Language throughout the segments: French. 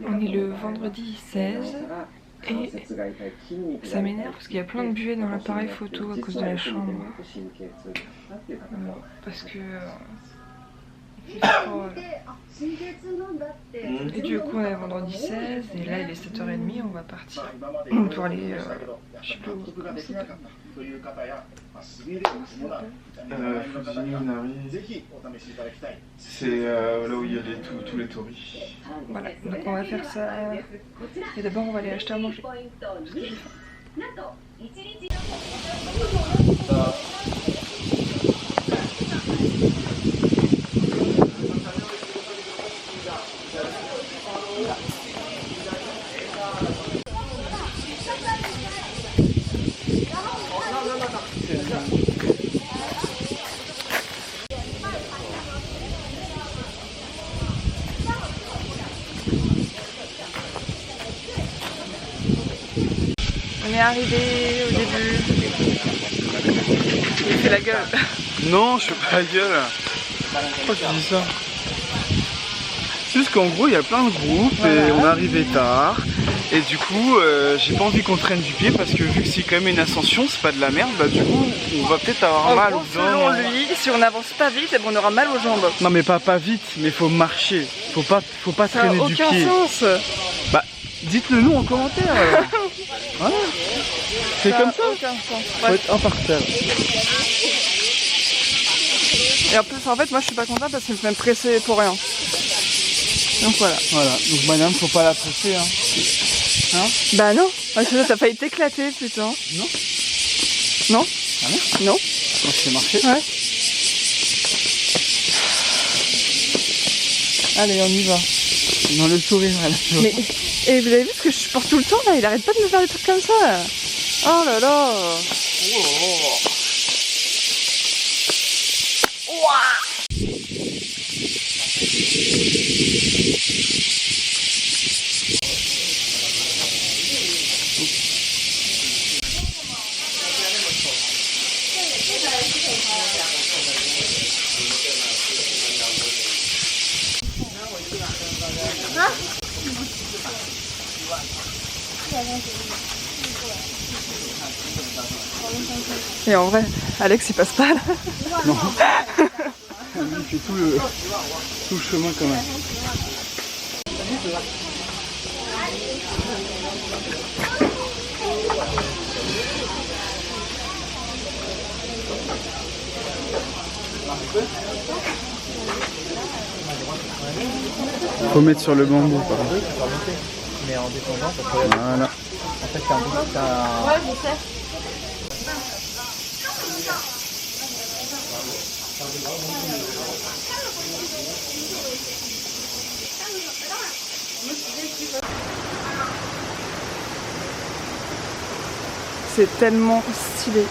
On est le vendredi 16 et ça m'énerve parce qu'il y a plein de buées dans l'appareil photo à cause de la chambre. Parce que il fait froid. Et du coup on est vendredi 16 et là il est 7h30, on va partir pour aller, je sais pas où, comment ça s'appelle ? C'est là où il y a tous les touristes. Voilà, donc on va faire ça. Et d'abord on va aller acheter à manger. Parce que j'ai faim. On est arrivé au début. Il fait la gueule. Non, je fais pas la gueule. Pourquoi tu dis ça? C'est juste qu'en gros il y a plein de groupes et on est arrivé tard. Et du coup j'ai pas envie qu'on traîne du pied parce que vu que c'est quand même une ascension, c'est pas de la merde, bah du coup on va peut-être avoir mal aux jambes. Selon lui, si on avance pas vite, on aura mal aux jambes. Non mais pas vite, mais faut marcher. Faut pas traîner du pied. Ça n'a aucun sens. Bah dites-le nous en commentaire. Voilà. C'est comme ça. Aucun sens. Faut être impartial. Et en plus, en fait, moi je suis pas contente parce que je vais me presser pour rien. Donc voilà. Voilà, donc madame, faut pas la presser, hein. Bah non, t'as failli t'éclater putain. Non. Non. Ah non. Non. Moi je sais marcher. Ouais. Allez, on y va. Dans le sourire, là. Mais, et vous avez vu ce que je supporte tout le temps là? Il arrête pas de me faire des trucs comme ça. Oh là là. Et en vrai, Alex il passe pas là. Non. Il fait tout le chemin quand même. Faut mettre sur le bambou par contre. Mais en descendant, ça peut être... Voilà. En fait, c'est un peu... Ouais, je sais. C'est tellement stylé.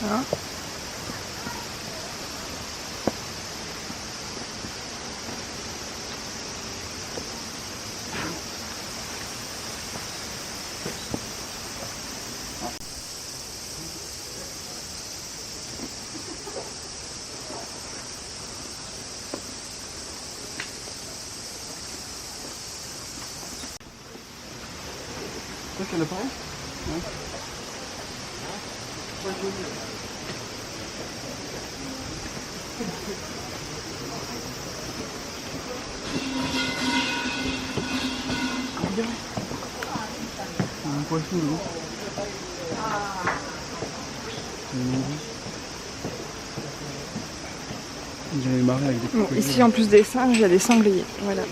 Hein? C'est quel appareil? Ouais. Un poisson, non? J'avais marré avec des Bon, ici en plus des singes, il y a des sangliers. Voilà.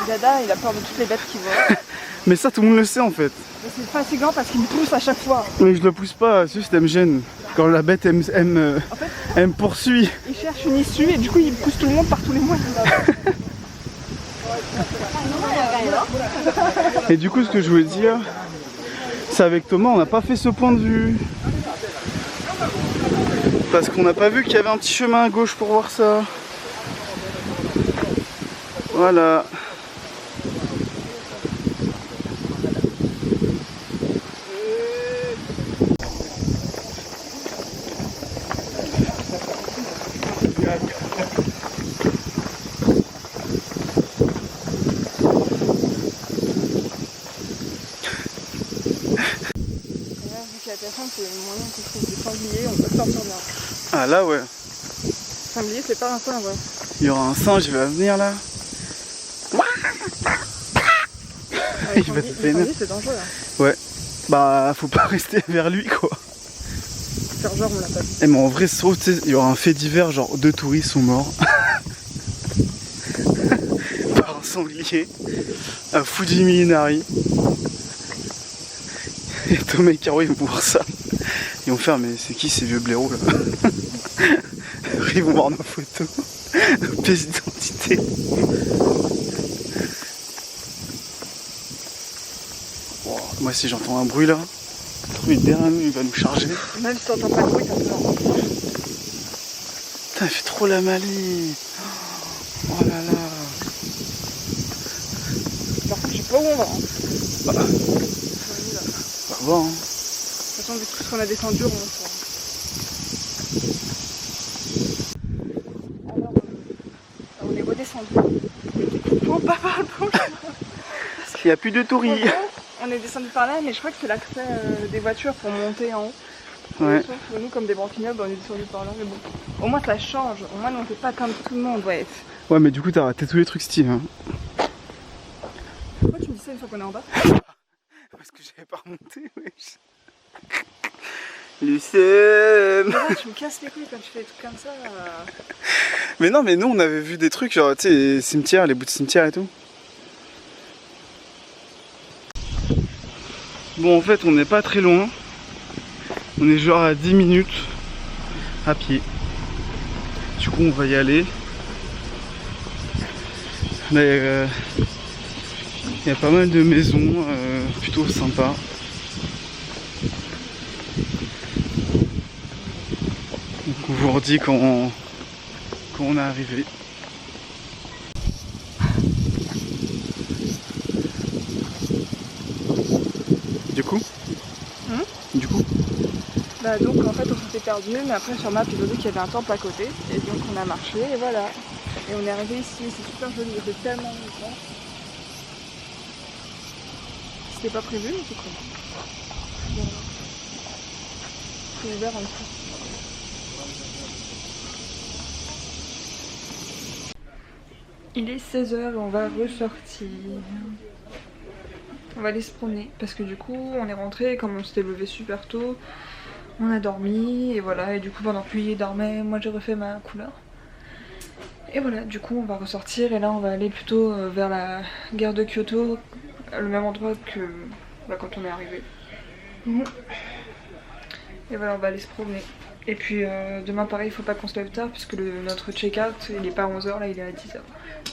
Dada, il a peur de toutes les bêtes qui volent. Mais ça, tout le monde le sait en fait. C'est fatigant parce qu'il me pousse à chaque fois. Mais je le pousse pas, c'est juste elle me gêne. Quand la bête elle me poursuit. Il cherche une issue et du coup il pousse tout le monde par tous les moyens. Et du coup, ce que je voulais dire, c'est avec Thomas, on n'a pas fait ce point de vue. Parce qu'on n'a pas vu qu'il y avait un petit chemin à gauche pour voir ça. Voilà. C'est le moyen qu'on trouve des sangliers, on peut sortir bien. Ah là ouais. Sanglier c'est pas un singe. Ouais. Il y aura un singe, il va venir là. Il va te peiner. C'est dangereux là. Ouais. Bah faut pas rester vers lui quoi. Faire genre on l'a pas vu. Eh mais en vrai sauf il y aura un fait divers genre 2 touristes sont morts. Par un sanglier. Un Fuji Millenari. Et Thomas et Caro ils vont voir ça. Ils vont faire mais c'est qui ces vieux blaireaux là? Ils vont voir nos photos, nos pièces d'identité. Oh, moi si j'entends un bruit là, il derrière nous il va nous charger. Même si t'entends pas de bruit, ça te rend. Putain il fait trop la maline. Oh là là. Par contre je sais pas où on va. Hein. Bah, on va voir hein. De toute façon vu tout ce qu'on a descendu on va. On est redescendu. Oh papa, Il n'y a plus de touris. On est descendu par là mais je crois que c'est l'accès des voitures pour monter en haut. Ouais. Nous comme des branquignoles on est descendu par là mais bon. Au moins ça change, au moins on fait pas comme tout le monde ouais. Ouais mais du coup t'as raté tous les trucs stylés hein. Pourquoi tu me dis ça une fois qu'on est en bas? Parce que j'avais pas remonté wesh. Lucien. Tu me casses les couilles quand tu fais des trucs comme ça. Mais non mais nous on avait vu des trucs genre tu sais les cimetières, les bouts de cimetière et tout. Bon en fait on n'est pas très loin. On est genre à 10 minutes à pied. Du coup on va y aller. Là il y a pas mal de maisons plutôt sympas. Donc on vous redit quand on est arrivé. Du coup Du coup Bah donc en fait on s'était perdu mais après sur map ils ont dit qu'il y avait un temple à côté et donc on a marché et voilà. Et on est arrivé ici, c'est super joli, il fait tellement longtemps. C'était pas prévu mais c'est cool. Voilà. C'est ouvert en dessous. Il est 16h et on va ressortir. On va aller se promener parce que du coup on est rentré, comme on s'était levé super tôt, on a dormi et voilà, et du coup pendant que lui dormait, moi j'ai refait ma couleur. Et voilà, du coup on va ressortir et là on va aller plutôt vers la gare de Kyoto, le même endroit que quand on est arrivé. Et voilà, on va aller se promener. Et puis demain pareil, il faut pas qu'on se lève tard puisque notre check-out il est pas à 11h, là il est à 10h.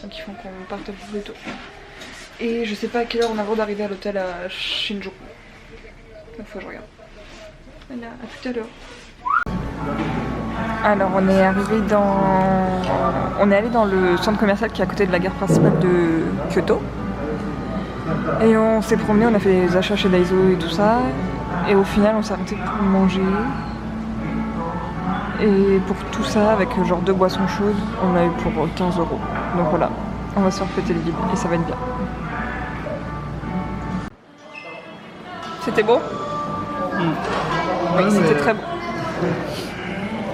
Donc il faut qu'on parte un peu plus tôt. Et je sais pas à quelle heure on a le droit d'arriver à l'hôtel à Shinjuku. Il faut que je regarde. Voilà, à tout à l'heure. Alors on est arrivé on est allé dans le centre commercial qui est à côté de la gare principale de Kyoto. Et on s'est promené, on a fait les achats chez Daiso et tout ça. Et au final, on s'est arrêté pour manger. Et pour tout ça, avec genre 2 boissons chaudes, on a eu pour 15 €. Donc voilà, on va se faire péter le bide et ça va être bien. C'était beau? Oui, c'était très bon.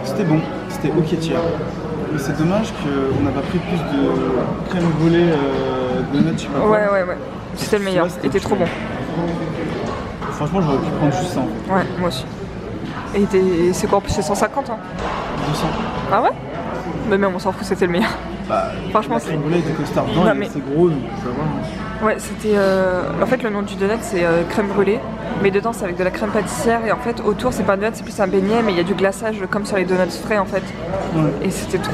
C'était bon, c'était ok tiers. Mais c'est dommage qu'on n'a pas pris plus de crème brûlée de nuts, je sais pas quoi. Ouais. C'était le meilleur, c'était trop bon. Franchement, j'aurais pu prendre juste ça en fait. Ouais, moi aussi. Et c'est quoi en plus? C'est 150 hein? 200. Ah ouais? Mais même on s'en fout, c'était le meilleur. Bah, franchement, la crème brûlée était costard dedans, non, et mais... c'est gros, donc ça va. Hein. Ouais, c'était... En fait, le nom du donut, c'est crème brûlée. Mais dedans, c'est avec de la crème pâtissière. Et en fait, autour, c'est pas un donut, c'est plus un beignet. Mais il y a du glaçage, comme sur les donuts frais, en fait. Ouais. Et c'était trop...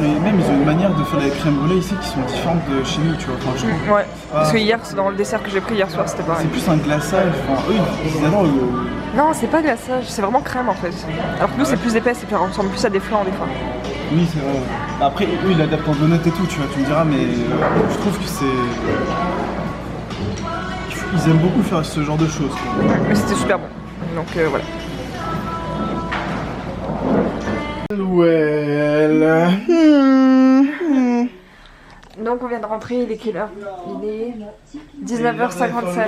Et même, ils ont une manière de faire les crèmes brûlées ici qui sont différentes de chez nous, tu vois. Enfin, je trouve. Ouais, parce que hier, c'est dans le dessert que j'ai pris hier soir, c'était pareil. C'est plus un glaçage. Enfin, eux, ils adorent le... Non, c'est pas glaçage, c'est vraiment crème, en fait. Alors que nous, c'est plus épaisse, et puis on ressemble plus à des flancs, des fois. Oui, c'est vrai. Après, eux, ils l'adaptent en donut et tout, tu vois, tu me diras, mais je trouve que c'est... Ils aiment beaucoup faire ce genre de choses, quoi. Mais c'était super bon, donc voilà. Donc on vient de rentrer, il est quelle heure? Il est 19h57.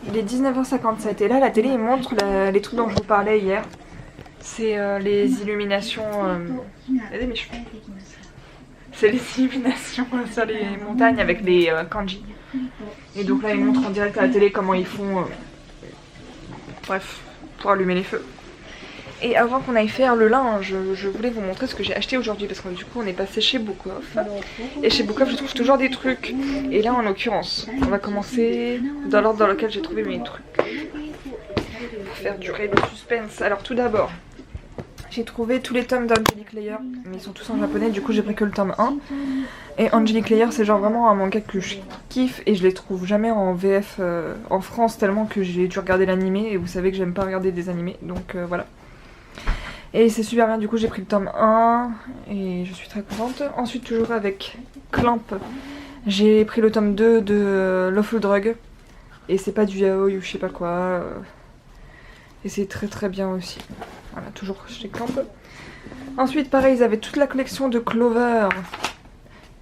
Il est 19h57, et là, la télé, il montre les trucs dont je vous parlais hier. C'est les illuminations... Regardez mes cheveux. C'est les illuminations sur les montagnes avec les kanji. Et donc là, ils montrent en direct à la télé comment ils font... bref, pour allumer les feux. Et avant qu'on aille faire le linge, je voulais vous montrer ce que j'ai acheté aujourd'hui. Parce que du coup, on est passé chez Bukov. Et chez Bukov, je trouve toujours des trucs. Et là, en l'occurrence, on va commencer dans l'ordre dans lequel j'ai trouvé mes trucs. Pour faire durer le suspense. Alors tout d'abord... J'ai trouvé tous les tomes d'Angelic Layer, mais ils sont tous en japonais, du coup j'ai pris que le tome 1. Et Angelic Layer, c'est genre vraiment un manga que je kiffe et je les trouve jamais en VF en France, tellement que j'ai dû regarder l'animé, et vous savez que j'aime pas regarder des animés, donc voilà. Et c'est super bien, du coup j'ai pris le tome 1 et je suis très contente. Ensuite, toujours avec Clamp, j'ai pris le tome 2 de Lawful Drug, et c'est pas du yaoi ou je sais pas quoi, et c'est très très bien aussi. Voilà, toujours chez Clamp. Ensuite, pareil, ils avaient toute la collection de Clover.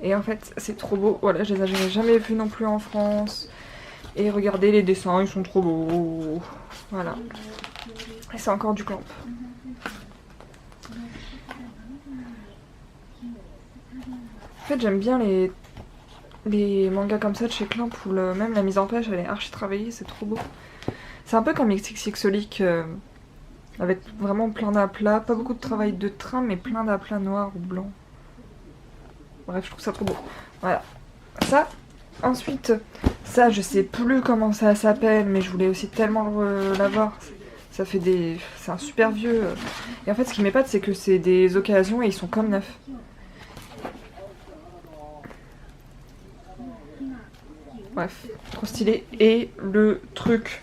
Et en fait, c'est trop beau. Voilà, je les avais jamais vus non plus en France. Et regardez les dessins, ils sont trop beaux. Voilà. Et c'est encore du Clamp. En fait, j'aime bien les mangas comme ça de chez Clamp où même la mise en page, elle est archi travaillée, c'est trop beau. C'est un peu comme XXXolic. Avec vraiment plein d'aplats, pas beaucoup de travail de train, mais plein d'aplats noirs ou blancs. Bref, je trouve ça trop beau. Voilà, ça. Ensuite, ça, je sais plus comment ça s'appelle, mais je voulais aussi tellement l'avoir. Ça fait des... C'est un super vieux. Et en fait, ce qui m'épate, c'est que c'est des occasions et ils sont comme neufs. Bref, trop stylé. Et le truc...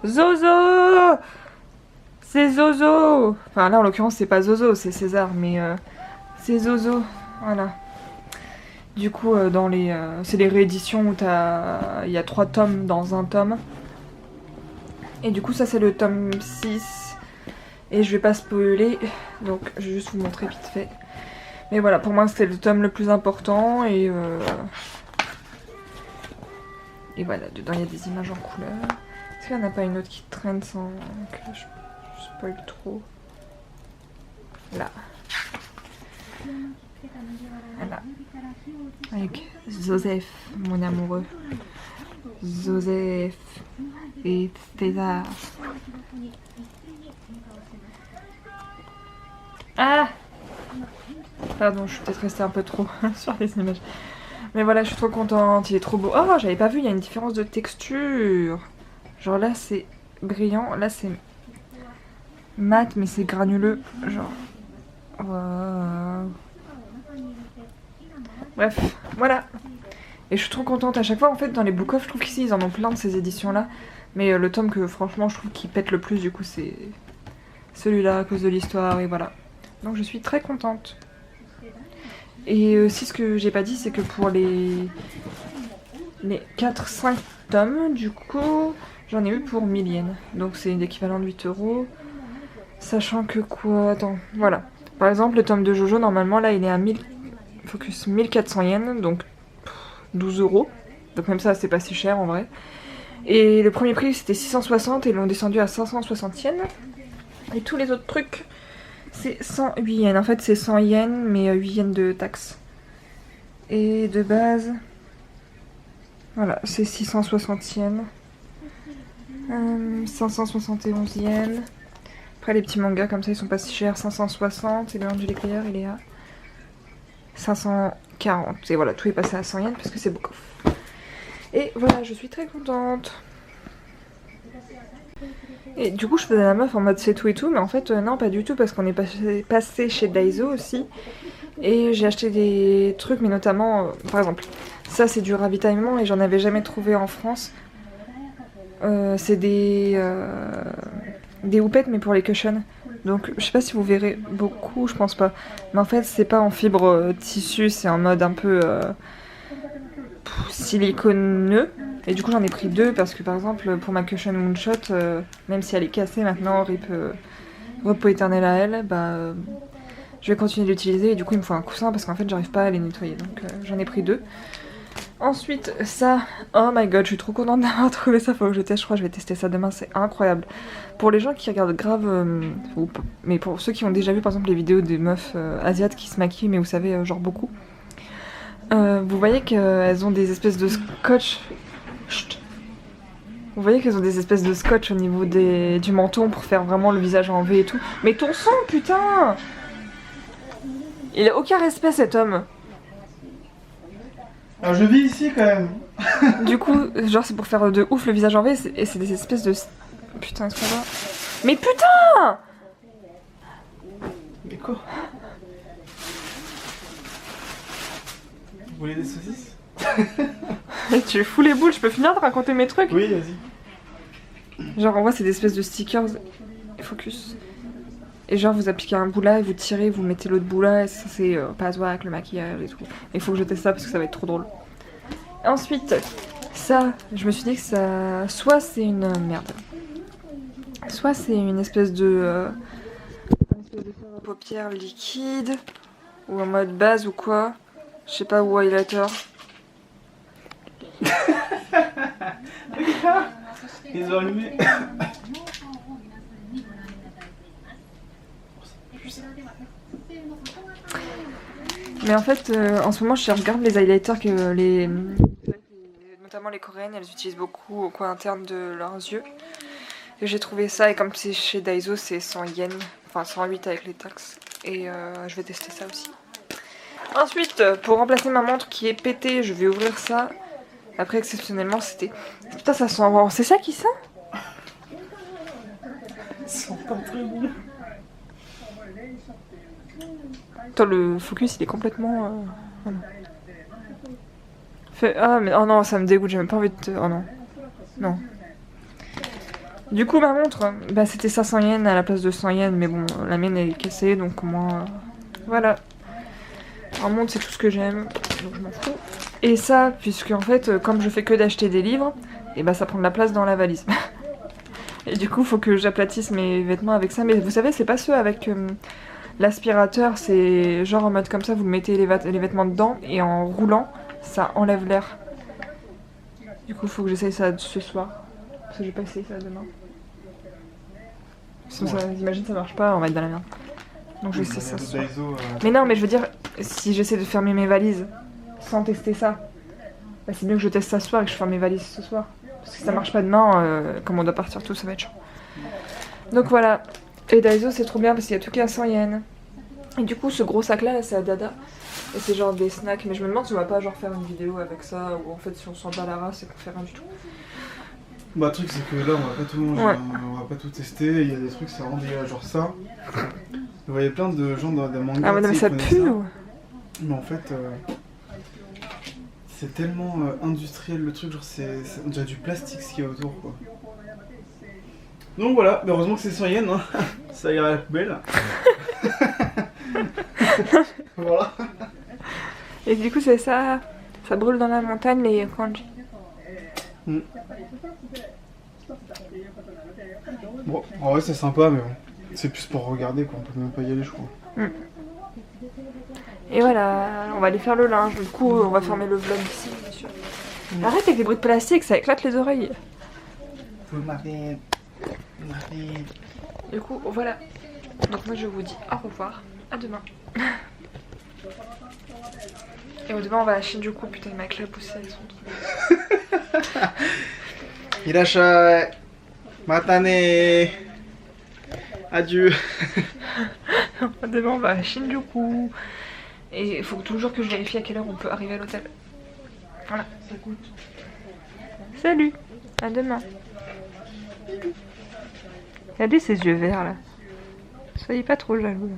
Zozo! C'est Zozo! Enfin là en l'occurrence c'est pas Zozo, c'est César, mais c'est Zozo, voilà. Du coup dans les... c'est les rééditions où il y a 3 tomes dans un tome. Et du coup ça c'est le tome 6. Et je vais pas spoiler, donc je vais juste vous montrer vite fait. Mais voilà, pour moi c'était le tome le plus important et voilà, dedans il y a des images en couleur. Est-ce qu'il n'y en a pas une autre qui traîne sans que je spoil trop? Là. Voilà. Avec Joseph, mon amoureux. Joseph et César. Ah! Pardon, je suis peut-être restée un peu trop sur les images. Mais voilà, je suis trop contente, il est trop beau. Oh, j'avais pas vu, il y a une différence de texture. Genre là, c'est brillant, là, c'est mat, mais c'est granuleux. Genre... Wow. Bref, voilà. Et je suis trop contente à chaque fois. En fait, dans les Book Off, je trouve qu'ici, ils en ont plein de ces éditions-là. Mais le tome que, franchement, je trouve qu'il pète le plus, du coup, c'est celui-là, à cause de l'histoire, et voilà. Donc, je suis très contente. Et aussi ce que j'ai pas dit, c'est que pour les 4-5 tomes, du coup, j'en ai eu pour 1000 yens. Donc c'est l'équivalent de 8 €. Sachant que quoi... Attends, voilà. Par exemple, le tome de Jojo, normalement, là, il est à 1400 yens, donc 12 €. Donc même ça, c'est pas si cher en vrai. Et le premier prix, c'était 660 et ils l'ont descendu à 560 yens. Et tous les autres trucs, c'est 108 yens. En fait, c'est 100 yens, mais 8 yens de taxes. Et de base, voilà, c'est 660 yens. 571 yens. Après, les petits mangas comme ça, ils sont pas si chers. 560. Et le Angel Éclair, il est à 540. Et voilà, tout est passé à 100 yens parce que c'est beaucoup. Et voilà, je suis très contente. Et du coup, je faisais la meuf en mode c'est tout et tout, mais en fait, non, pas du tout, parce qu'on est passé chez Daiso aussi. Et j'ai acheté des trucs, mais notamment, par exemple, ça c'est du ravitaillement et j'en avais jamais trouvé en France. C'est des houpettes, mais pour les cushions. Donc, je sais pas si vous verrez beaucoup, je pense pas. Mais en fait, c'est pas en fibre tissu, c'est en mode un peu siliconeux. Et du coup, j'en ai pris 2 parce que, par exemple, pour ma cushion Moonshot, même si elle est cassée maintenant, repos éternel à elle, bah, je vais continuer de l'utiliser. Et du coup, il me faut un coussin parce qu'en fait, j'arrive pas à les nettoyer. Donc, j'en ai pris 2. Ensuite, ça, oh my god, je suis trop contente d'avoir trouvé ça, faut que je teste, je crois que je vais tester ça demain, c'est incroyable. Pour les gens qui regardent grave, mais pour ceux qui ont déjà vu par exemple les vidéos des meufs asiates qui se maquillent, mais vous savez, genre beaucoup, vous voyez qu'elles ont des espèces de scotch. Chut. Vous voyez qu'elles ont des espèces de scotch au niveau du menton pour faire vraiment le visage en V et tout. Mais ton sang, putain! Il a aucun respect cet homme. Alors je vis ici quand même. Du coup, genre c'est pour faire de ouf le visage en V et c'est des espèces de... Putain, est-ce qu'on va... Mais putain! Mais quoi? Vous voulez des saucisses? Tu fous les boules, je peux finir de raconter mes trucs? Oui, vas-y. Genre en vrai c'est des espèces de stickers. Focus. Et genre vous appliquez un bout là et vous tirez, vous mettez l'autre bout là et ça c'est avec le maquillage et tout. Il faut que je teste ça parce que ça va être trop drôle. Ensuite, ça, je me suis dit que ça... Soit c'est une... Merde. Soit c'est une espèce de... fard à paupières liquide. Ou en mode base ou quoi. Je sais pas, ou highlighter. Ils ont allumé. Mais en fait, en ce moment, je regarde les highlighters que notamment les coréennes, elles utilisent beaucoup au coin interne de leurs yeux. Et j'ai trouvé ça, et comme c'est chez Daiso, c'est 100 yens, enfin 108 avec les taxes. Et je vais tester ça aussi. Ensuite, pour remplacer ma montre qui est pétée, je vais ouvrir ça. Après, exceptionnellement, c'était... Putain, ça sent bon. C'est ça qui sent? Ça sent pas très bon. Attends, le focus il est complètement... Voilà. Ah mais oh non, ça me dégoûte, j'ai même pas envie de... Oh non. Non. Du coup ma montre, bah c'était 500 yens à la place de 100 yens, mais bon, la mienne elle est cassée, donc au moins... Voilà. En montre c'est tout ce que j'aime, donc je m'en fous. Et ça, puisque en fait, comme je fais que d'acheter des livres, et bah ça prend de la place dans la valise. Et du coup faut que j'aplatisse mes vêtements avec ça, mais vous savez c'est pas ceux avec... L'aspirateur, c'est genre en mode comme ça, vous mettez les vêtements dedans et en roulant, ça enlève l'air. Du coup, il faut que j'essaye ça ce soir. Parce que je vais pas essayer ça demain. Sinon, j'imagine ça marche pas, on va être dans la merde. Donc je vais essayer ça ce soir. Mais non, mais je veux dire, si j'essaie de fermer mes valises sans tester ça, bah c'est mieux que je teste ça ce soir et que je ferme mes valises ce soir. Parce que si ça marche pas demain, comme on doit partir tout, ça va être chaud. Donc voilà. Et Daiso c'est trop bien parce qu'il y a tout qui est à 100 yens. Et du coup ce gros sac là c'est à Dada. Et c'est genre des snacks. Mais je me demande si on va pas genre faire une vidéo avec ça. Ou en fait si on s'en bat la race c'est qu'on fait rien du tout. Bah le truc c'est que là on va pas tout manger, ouais. On va pas tout tester. Il y a des trucs c'est vraiment dégueulasse genre ça. Vous voyez plein de gens dans des mangas. Ah mais ça pue ça. Mais en fait c'est tellement industriel le truc. Genre c'est déjà du plastique ce qu'il y a autour quoi. Donc voilà, mais heureusement que c'est 100 yens, hein. Ça ira à la poubelle. Voilà. Et du coup c'est ça, ça brûle dans la montagne les kanji. Bon, en vrai c'est sympa mais bon, c'est plus pour regarder quoi, on peut même pas y aller je crois. Et voilà, on va aller faire le linge, du coup on va fermer le vlog ici bien sûr. Arrête avec les bruits de plastique, ça éclate les oreilles. Vous m'arrêtez. Du coup voilà, donc moi je vous dis au revoir, à demain. Et demain on va à Shinjuku, putain il m'a éclaboussé avec son truc. Irashai. Matane. Adieu. Demain on va à Shinjuku. Et il faut toujours que je vérifie à quelle heure on peut arriver à l'hôtel. Voilà. Salut, à demain. Regardez ses yeux verts là. Soyez pas trop jaloux.